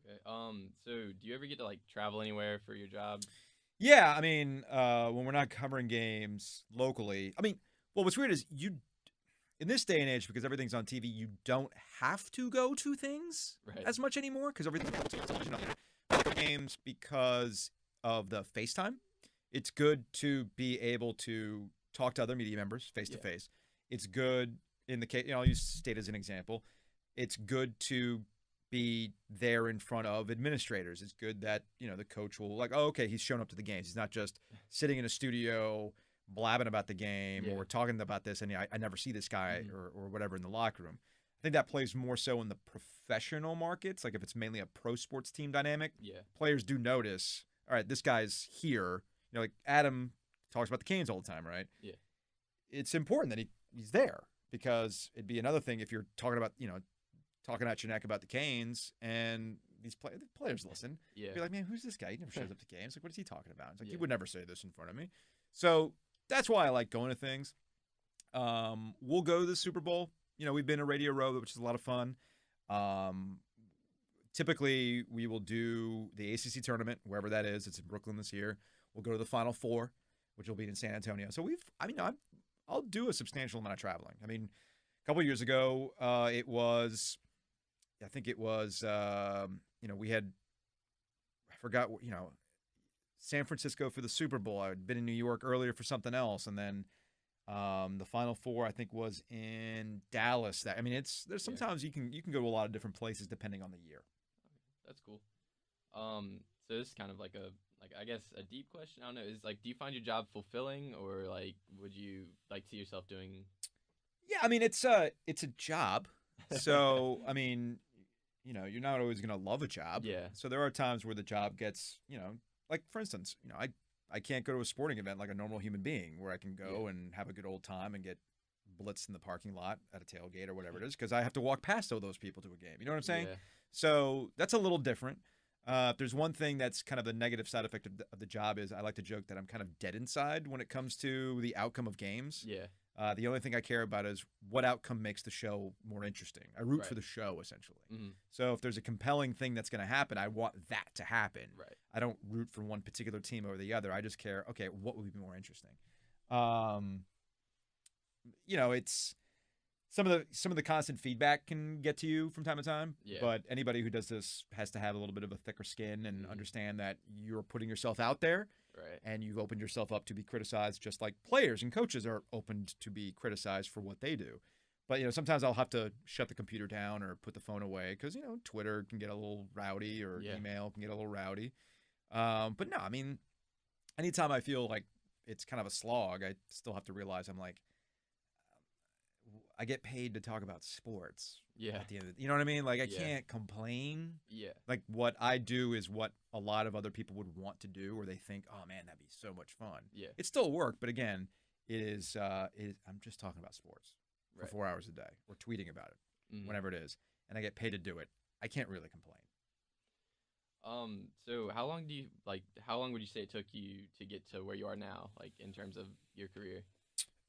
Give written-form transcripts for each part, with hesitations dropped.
Okay. So do you ever get to like travel anywhere for your job? Yeah, I mean, when we're not covering games locally, I mean, well, what's weird is you in this day and age because everything's on TV, you don't have to go to things Right. as much anymore because everything's on television. I go to games because of the FaceTime. It's good to be able to talk to other media members face to Yeah. face. It's good in the case, I'll use state as an example. It's good to be there in front of administrators. It's good that, the coach will like, oh, okay, he's shown up to the games. He's not just sitting in a studio blabbing about the game Yeah. or talking about this and I never see this guy Mhm. or whatever in the locker room. I think that plays more so in the professional markets. Like if it's mainly a pro sports team dynamic, Yeah. players do notice, all right, this guy's here. Like Adam talks about the Canes all the time, right? Yeah. It's important that he's there because it'd be another thing if you're talking about, talking at your neck about the Canes and the players listen. Yeah. Be like, man, who's this guy? He never shows up to games. Like, what is he talking about? It's like, Yeah. he would never say this in front of me. So that's why I like going to things. We'll go to the Super Bowl. We've been to Radio Row, which is a lot of fun. Um, Typically, we will do the ACC tournament, wherever that is. It's in Brooklyn this year. We'll go to the Final Four, which will be in San Antonio. So I'll do a substantial amount of traveling. I mean, a couple of years ago, I think it was, we had, I forgot, San Francisco for the Super Bowl. I'd been in New York earlier for something else, and then the Final Four I think was in Dallas. There's Yeah. sometimes you can go to a lot of different places depending on the year. That's cool. So this is kind of like I guess a deep question. I don't know. Is like, do you find your job fulfilling, or like, would you like see yourself doing? Yeah, I mean it's a job, so I mean, you're not always gonna love a job. Yeah. So there are times where the job gets, like for instance, I can't go to a sporting event like a normal human being where I can go Yeah. and have a good old time and get blitzed in the parking lot at a tailgate or whatever it is because I have to walk past all those people to a game. You know what I'm saying? Yeah. So that's a little different. There's one thing that's kind of the negative side effect of the job is I like to joke that I'm kind of dead inside when it comes to the outcome of games. Yeah. The only thing I care about is what outcome makes the show more interesting. I root for Right. the show, essentially. Mm-hmm. So if there's a compelling thing that's going to happen, I want that to happen. Right. I don't root for one particular team over the other. I just care, okay, what would be more interesting? Um, it's some of the constant feedback can get to you from time to time. Yeah. But anybody who does this has to have a little bit of a thicker skin and Mhm. understand that you're putting yourself out there Right. and you've opened yourself up to be criticized just like players and coaches are opened to be criticized for what they do. But sometimes I'll have to shut the computer down or put the phone away because Twitter can get a little rowdy or Yeah. email can get a little rowdy. But no, I mean, anytime I feel like it's kind of a slog, I still have to realize I'm like, I get paid to talk about sports Yeah. at the end of you know what I mean? Like I Yeah. can't complain. Yeah. Like what I do is what a lot of other people would want to do, or they think, "Oh man, that'd be so much fun." Yeah. It's still work, but again, I'm just talking about sports for Right. 4 hours a day, or tweeting about it, Mhm. whenever it is, and I get paid to do it. I can't really complain. So how long would you say it took you to get to where you are now, like in terms of your career?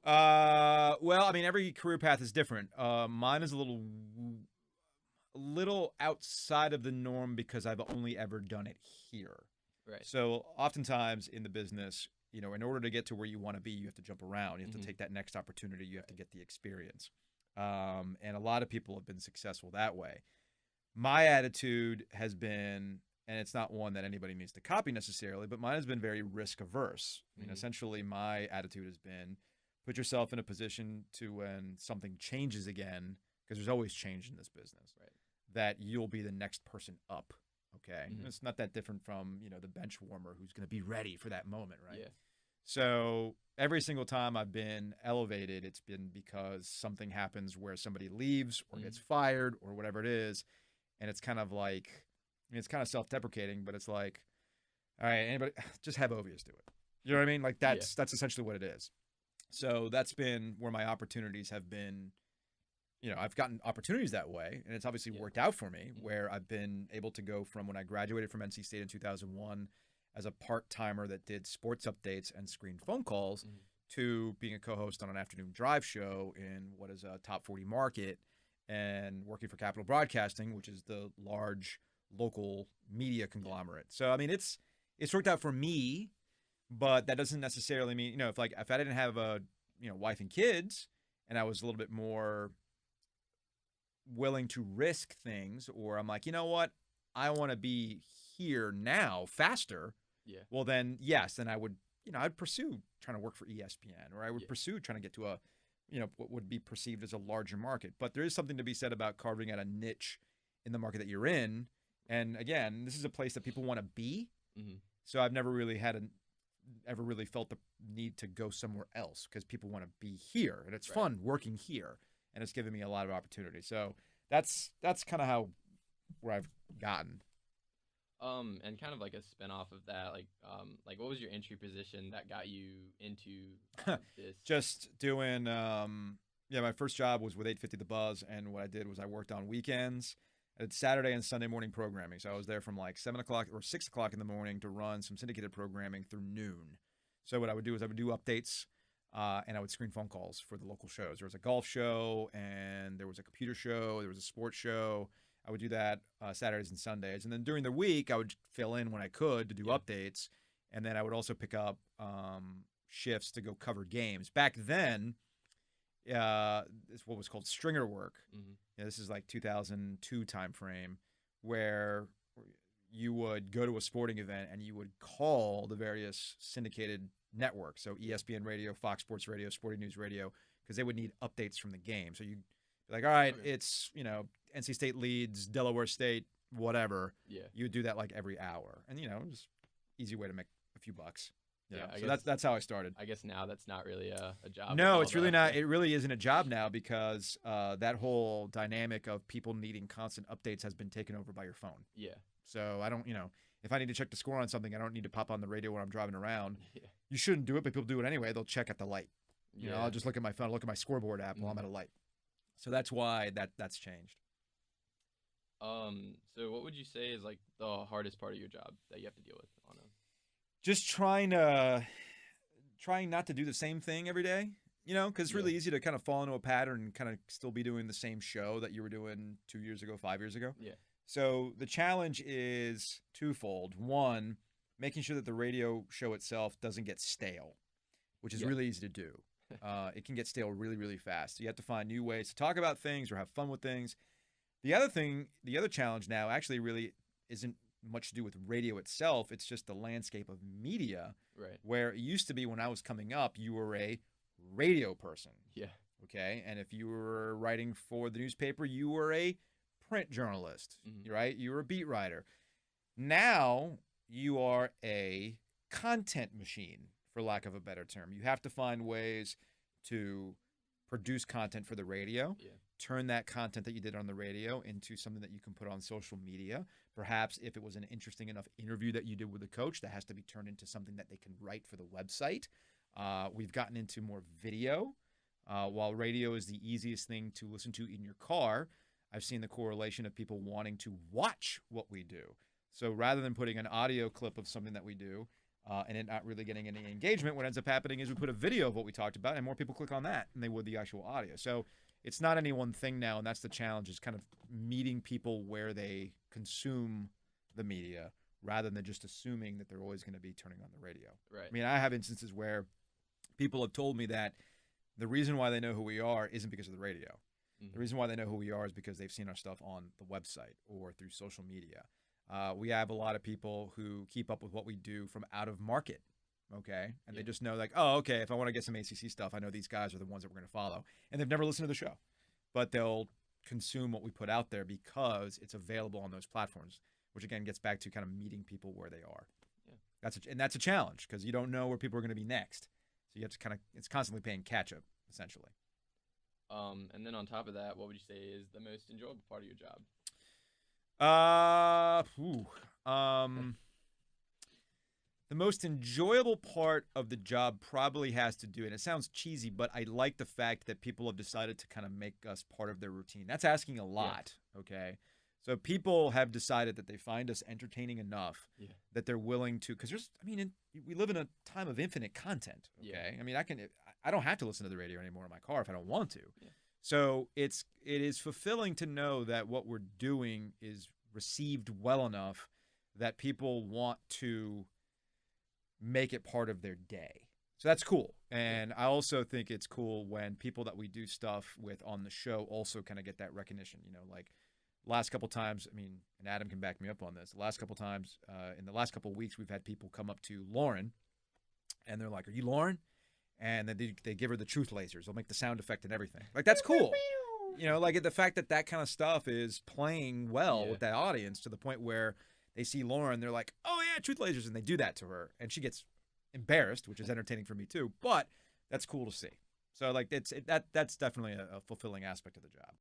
Well, I mean, every career path is different. Mine is a little outside of the norm because I've only ever done it here. Right. So oftentimes in the business, in order to get to where you want to be, you have to jump around. You have Mhm. to take that next opportunity. You have to Right. get the experience. And a lot of people have been successful that way. My attitude has been, and it's not one that anybody needs to copy necessarily, but mine has been very risk averse. I mean, Mhm. essentially, my attitude has been put yourself in a position to when something changes again, because there's always change in this business, Right. that you'll be the next person up. Okay. Mhm. It's not that different from, the bench warmer who's going to be ready for that moment, right? Yeah. So every single time I've been elevated, it's been because something happens where somebody leaves or gets fired or whatever it is. And it's kind of like, it's kind of self-deprecating, but it's like, all right, anybody, just have Ovius do it. You know what I mean? Like that's essentially what it is. So that's been where my opportunities have been. I've gotten opportunities that way, and it's obviously Yeah. worked out for me, Mhm. where I've been able to go from when I graduated from NC State in 2001 as a part-timer that did sports updates and screened phone calls Mhm. to being a co-host on an afternoon drive show in what is a top 40 market and working for Capital Broadcasting, which is the large local media conglomerate. So I mean, it's worked out for me, but that doesn't necessarily mean, if I didn't have a wife and kids, and I was a little bit more willing to risk things, or I'm like, you know what, I want to be here now faster. Yeah. Well, then yes, then I would, I'd pursue trying to work for ESPN, or I would pursue trying to get to a, what would be perceived as a larger market. But there is something to be said about carving out a niche in the market that you're in. And again, this is a place that people want to be. Mm-hmm. So I've never really ever really felt the need to go somewhere else, because people want to be here, and it's fun working here, and it's given me a lot of opportunity. So that's kind of where I've gotten. And kind of like a spinoff of that, like what was your entry position that got you into this? Just doing, my first job was with 850 The Buzz, and what I did was I worked on weekends. I did Saturday and Sunday morning programming, so I was there from like 7 o'clock or 6 o'clock in the morning to run some syndicated programming through noon. So what I would do is I would do updates, and I would screen phone calls for the local shows. There was a golf show, and there was a computer show, there was a sports show. I would do that Saturdays and Sundays. And then during the week, I would fill in when I could to do updates. And then I would also pick up shifts to go cover games. Back then, it's what was called stringer work. Mm-hmm. This is like 2002 time frame, where you would go to a sporting event and you would call the various syndicated networks. So ESPN Radio, Fox Sports Radio, Sporting News Radio, because they would need updates from the game. So you'd be like, all right, it's, NC State leads Delaware State, whatever. Yeah. You would do that like every hour. And, just easy way to make a few bucks. So guess, that's how I started. I guess now that's not really a job. No, it's really not. It really isn't a job now, because that whole dynamic of people needing constant updates has been taken over by your phone. Yeah. So I don't, if I need to check the score on something, I don't need to pop on the radio when I'm driving around. Yeah. You shouldn't do it, but people do it anyway. They'll check at the light. Yeah. I'll just look at my phone, look at my scoreboard app while I'm at a light. So that's why that's changed. So what would you say is like the hardest part of your job that you have to deal with on a? Just trying not to do the same thing every day, because it's really easy to kind of fall into a pattern and kind of still be doing the same show that you were doing 2 years ago, 5 years ago. Yeah. So the challenge is twofold. One, making sure that the radio show itself doesn't get stale, which is really easy to do. It can get stale really, really fast. So you have to find new ways to talk about things or have fun with things. The other challenge now actually really isn't much to do with radio itself. It's just the landscape of media, right? Where it used to be when I was coming up, you were a radio person. Yeah. Okay. And if you were writing for the newspaper, you were a print journalist, right? You were a beat writer. Now you are a content machine, for lack of a better term. You have to find ways to produce content for the radio, turn that content that you did on the radio into something that you can put on social media. Perhaps if it was an interesting enough interview that you did with a coach, that has to be turned into something that they can write for the website. We've gotten into more video. While radio is the easiest thing to listen to in your car, I've seen the correlation of people wanting to watch what we do. So rather than putting an audio clip of something that we do, and it not really getting any engagement, what ends up happening is we put a video of what we talked about, and more people click on that than they would the actual audio. So it's not any one thing now, and that's the challenge, is kind of meeting people where they consume the media, rather than just assuming that they're always going to be turning on the radio. Right. I mean, I have instances where people have told me that the reason why they know who we are isn't because of the radio. The reason why they know who we are is because they've seen our stuff on the website or through social media. We have a lot of people who keep up with what we do from out of market, okay? And they just know, like, oh, okay, if I want to get some ACC stuff, I know these guys are the ones that we're going to follow. And they've never listened to the show. But they'll consume what we put out there because it's available on those platforms, which, again, gets back to kind of meeting people where they are. Yeah. That's a challenge, because you don't know where people are going to be next. So you have to kind of – it's constantly playing catch-up, essentially. And then on top of that, what would you say is the most enjoyable part of your job? The most enjoyable part of the job probably has to do, and it sounds cheesy, but I like the fact that people have decided to kind of make us part of their routine. That's asking a lot, okay? So people have decided that they find us entertaining enough that they're willing to, because we live in a time of infinite content, okay? I mean, I don't have to listen to the radio anymore in my car if I don't want to. Yeah. So it is fulfilling to know that what we're doing is received well enough that people want to make it part of their day. So that's cool. And I also think it's cool when people that we do stuff with on the show also kind of get that recognition. You know, like last couple times, I mean, and Adam can back me up on this. The last couple times, in the last couple of weeks, we've had people come up to Lauren and they're like, "Are you Lauren?" And then they give her the truth lasers. They'll make the sound effect and everything. Like, that's cool. You know, like the fact that that kind of stuff is playing well with that audience to the point where they see Lauren, they're like, "Oh yeah, truth lasers," and they do that to her, and she gets embarrassed, which is entertaining for me too. But that's cool to see. So like that's definitely a fulfilling aspect of the job.